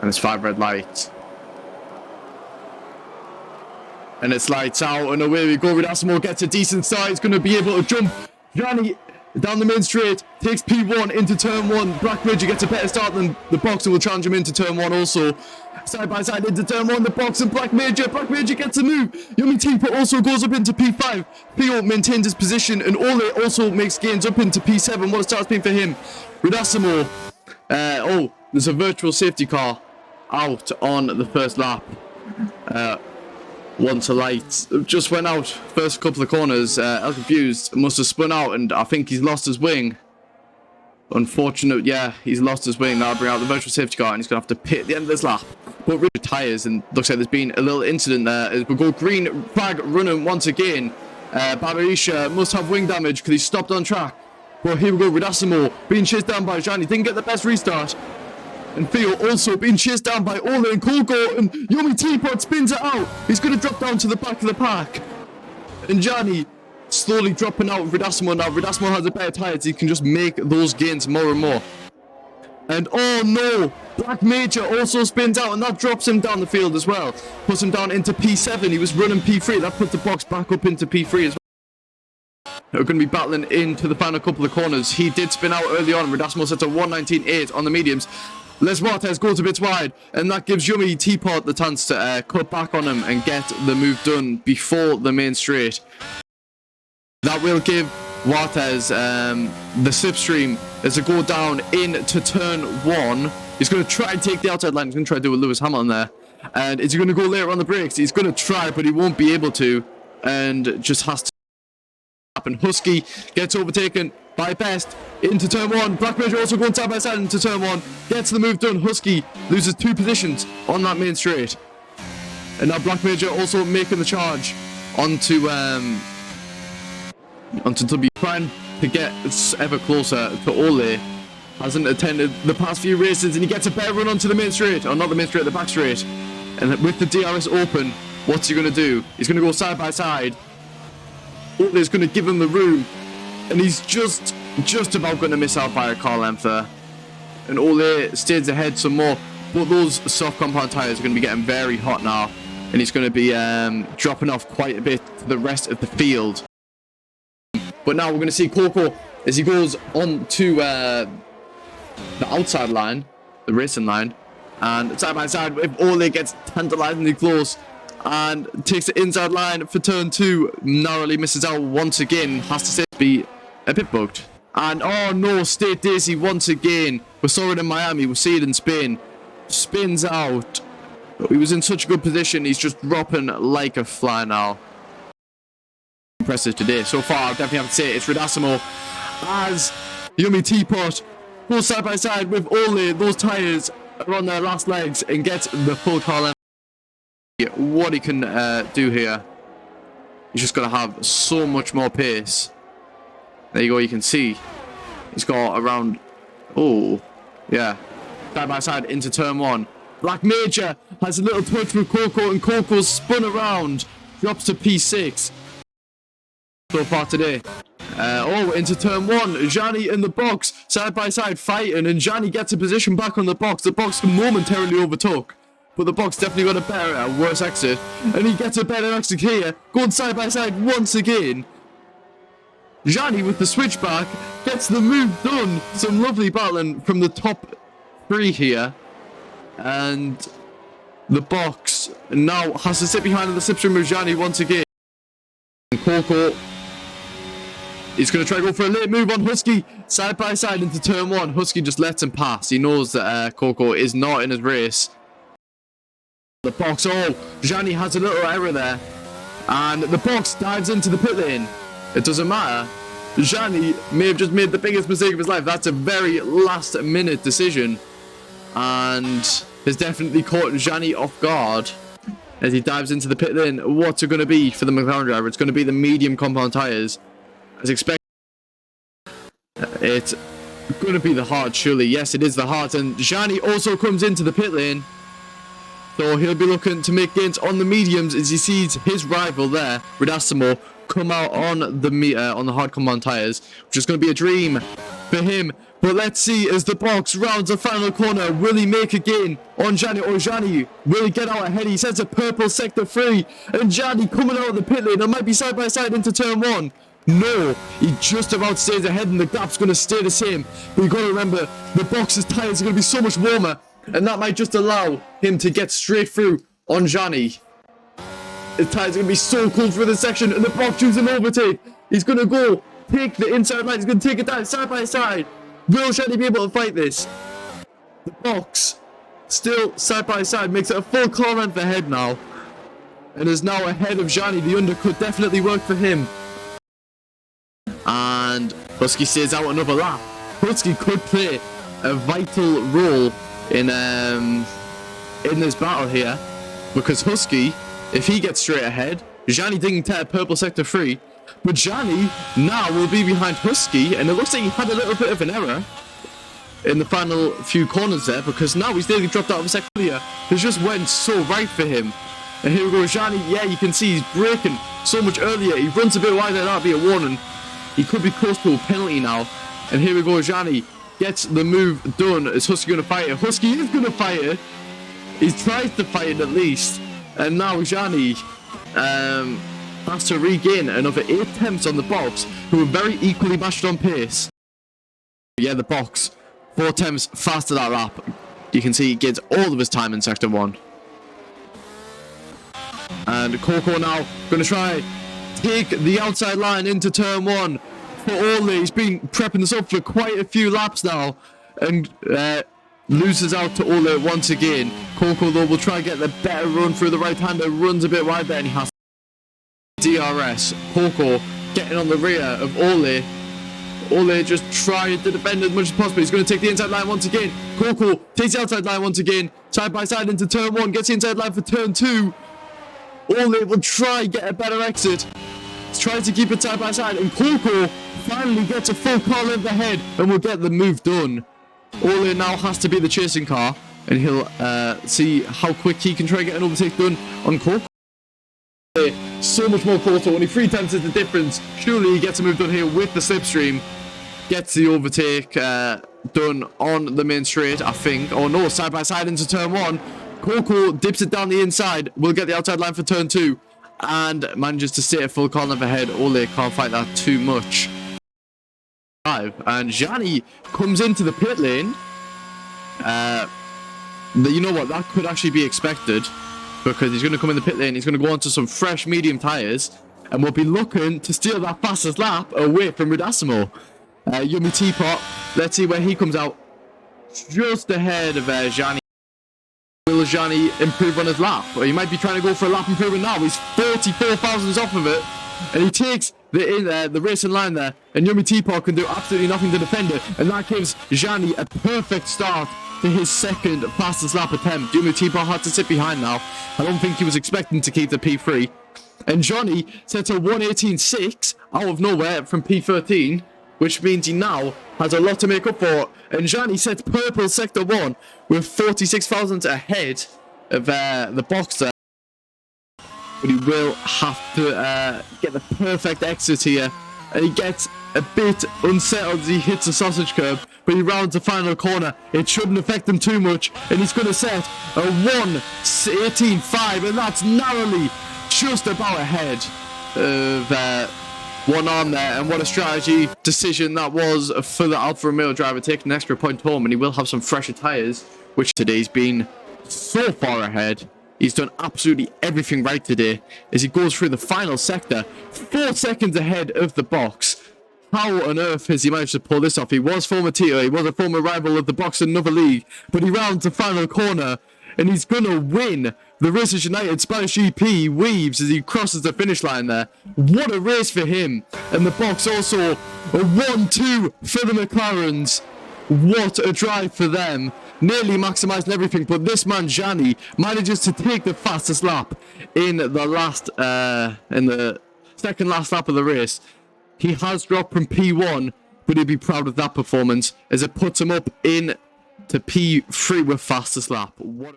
And it's 5 red lights. And it's lights out, and away we go. Ridasimo gets a decent start. He's going to be able to jump. Gianni down the main straight, takes P1 into turn 1. Black Major gets a better start than the Boxer will challenge him into turn 1 also. Side by side into turn 1, the Box and Black Major. Black Major gets a move. Yummy Teapot also goes up into P5. Pio maintains his position, and Ole also makes gains up into P7. What a start's been for him. Ridasimo. There's a virtual safety car out on the first lap. Once a light just went out. First couple of corners, El Confused must have spun out, and I think he's lost his wing. Unfortunate, yeah, he's lost his wing. That'll bring out the virtual safety car, and he's going to have to pit at the end of this lap. But rid of tyres, and looks like there's been a little incident there. As we go green flag running once again. Barbarisha must have wing damage because he stopped on track. Well, here we go, Ridasimo being chased down by Gianni. Didn't get the best restart. And Theo also being chased down by Ole and Coco, and Yummy Teapot spins it out. He's going to drop down to the back of the pack. And Gianni slowly dropping out with Ridasimo now. Ridasimo has a better tyre, so he can just make those gains more and more. And oh no, Black Major also spins out, and that drops him down the field as well. Puts him down into P7. He was running P3. That puts the Box back up into P3 as well. They're going to be battling into the final couple of corners. He did spin out early on. Ridasimo sets a 119.8 on the mediums. Les Martes goes a bit wide, and that gives Yummy Teapot the chance to cut back on him and get the move done before the main straight. That will give Martes the slipstream as they go down into turn 1. He's going to try and take the outside line. He's going to try to do a Lewis Hamilton there. And is he going to go later on the brakes? He's going to try, but he won't be able to. And just has to happen. Husky gets overtaken by Best into turn 1. Black Major also going side by side into turn 1. Gets the move done. Husky loses 2 positions on that main straight. And now Black Major also making the charge onto W. Trying to get ever closer to Ole. Hasn't attended the past few races, and he gets a better run onto the main straight. Or not the main straight, the back straight. And with the DRS open, what's he going to do? He's going to go side by side. Ole's going to give him the room. And he's just about going to miss out by a car length there. And Ole stays ahead some more. But those soft compound tyres are going to be getting very hot now. And he's going to be dropping off quite a bit to the rest of the field. But now we're going to see Coco as he goes on to the outside line, the racing line. And side by side, if Ole gets tantalizingly close and takes the inside line for turn 2, narrowly misses out once again. Has to say be a bit bugged. And oh no, State Daisy once again. We saw it in Miami, we see it in Spain. Spins out. He was in such a good position, he's just dropping like a fly now. Impressive today. So far, I definitely have to say it's Ridasimo as Yummy Teapot goes side by side with Ole. Those tyres are on their last legs and gets the full car length. What he can do here. He's just going to have so much more pace. There you go, you can see. He's got around... Oh, yeah. Side by side into turn 1. Black Major has a little touch with Coco, and Coco's spun around. Drops to P6. So far today. Into turn 1. Gianni in the box. Side by side fighting, and Gianni gets a position back on the box. The box momentarily overtook. But the Box definitely got a better, worse exit. And he gets a better exit here. Going side by side once again. Gianni with the switchback gets the move done. Some lovely battling from the top 3 here. And the Box now has to sit behind the slipstream of Gianni once again. And Coco is going to try to go for a late move on Husky. Side by side into turn 1. Husky just lets him pass. He knows that Coco is not in his race. The Box, Gianni has a little error there. And the Box dives into the pit lane. It doesn't matter. Gianni may have just made the biggest mistake of his life. That's a very last minute decision. And has definitely caught Gianni off guard as he dives into the pit lane. What's it going to be for the McLaren driver? It's going to be the medium compound tyres. As expected. It's going to be the hard, surely. Yes, it is the hard. And Gianni also comes into the pit lane. So he'll be looking to make gains on the mediums as he sees his rival there, Ridasimo, come out on the hard compound tyres, which is going to be a dream for for him. But let's see as the box rounds the final corner. Will he make a gain on Gianni? Or Gianni, will he get out ahead? He sends a purple sector free. And Gianni coming out of the pit lane. It might be side by side into turn 1. No, he just about stays ahead and the gap's going to stay the same. But you've got to remember, the box's tyres are going to be so much warmer. And that might just allow him to get straight through on Gianni. His tyres are going to be so cold for this section. And the box chooses an overtake. He's going to go take the inside line. He's going to take it down side by side. Will Gianni be able to fight this? The box still side by side. Makes it a full car length ahead now. And is now ahead of Gianni. The undercut definitely worked for him. And Husky stays out another lap. Husky could play a vital role in this battle here. Because Husky, if he gets straight ahead, Gianni didn't get a purple sector free. But Gianni now will be behind Husky, and it looks like he had a little bit of an error in the final few corners there, because now he's nearly dropped out of a sector here. It just went so right for him. And here we go, Gianni. Yeah, you can see he's braking so much earlier. He runs a bit wider, that'll be a warning. He could be close to a penalty now. And here we go, Gianni gets the move done. Is Husky going to fight it? Husky is going to fight it. He tries to fight it at least. And now Gianni has to regain another 8 attempts on the box, who are very equally matched on pace. Yeah, the box, 4 attempts faster that lap. You can see he gets all of his time in sector 1. And Coco now going to try take the outside line into turn 1 for Ole. He's been prepping this up for quite a few laps now, and loses out to Ole once again. Coco though will try and get the better run through the right hander, runs a bit wide there, and he has DRS. Coco getting on the rear of Ole. Ole just trying to defend as much as possible. He's going to take the inside line once again. Coco takes the outside line once again, side by side into turn 1, gets the inside line for turn 2. Ole will try and get a better exit. He's trying to keep it side by side, and Coco finally gets a full car length ahead and will get the move done. Ole now has to be the chasing car, and he'll see how quick he can try and get an overtake done on Coco. So much more closer, only 3 tenths is the difference. Surely he gets a move done here with the slipstream. Gets the overtake done on the main straight, I think. Oh no, side by side into turn 1. Coco dips it down the inside, will get the outside line for turn 2, and manages to stay a full car length ahead. Ole can't fight that too much. And Gianni comes into the pit lane. You know what, that could actually be expected, because he's going to come in the pit lane, he's going to go onto some fresh medium tyres, and we'll be looking to steal that fastest lap away from Rudasimo. Yummy Teapot, let's see where he comes out. Just ahead of Gianni. Will Gianni improve on his lap? Or he might be trying to go for a lap improvement now. He's 44 thousandths off of it, and he takes the racing line there, and Yummy Teapot can do absolutely nothing to defend it, and that gives Gianni a perfect start to his second fastest lap attempt. Yummy Teapot had to sit behind now. I don't think he was expecting to keep the P3. And Johnny sets a 1:18.6 out of nowhere from P13, which means he now has a lot to make up for. And Johnny sets purple sector 1 with 46 thousandths ahead of the boxer. But he will have to get the perfect exit here. And he gets a bit unsettled as he hits the sausage curb, but he rounds the final corner. It shouldn't affect him too much, and he's going to set a 1:18.5, and that's narrowly just about ahead of one arm there. And what a strategy decision that was for the Alfa Romeo driver, taking an extra point home, and he will have some fresher tyres, which today's been so far ahead. He's done absolutely everything right today as he goes through the final sector, 4 seconds ahead of the box. How on earth has he managed to pull this off? He was former Tito, he was a former rival of the box in another league, but he rounds the final corner and he's going to win the Racers United Spanish GP. He weaves as he crosses the finish line there. What a race for him. And the box also a 1-2 for the McLarens. What a drive for them. Nearly maximising everything, but this man Gianni manages to take the fastest lap in the second last lap of the race. He has dropped from P1, but he'd be proud of that performance as it puts him up in to P3 with fastest lap. What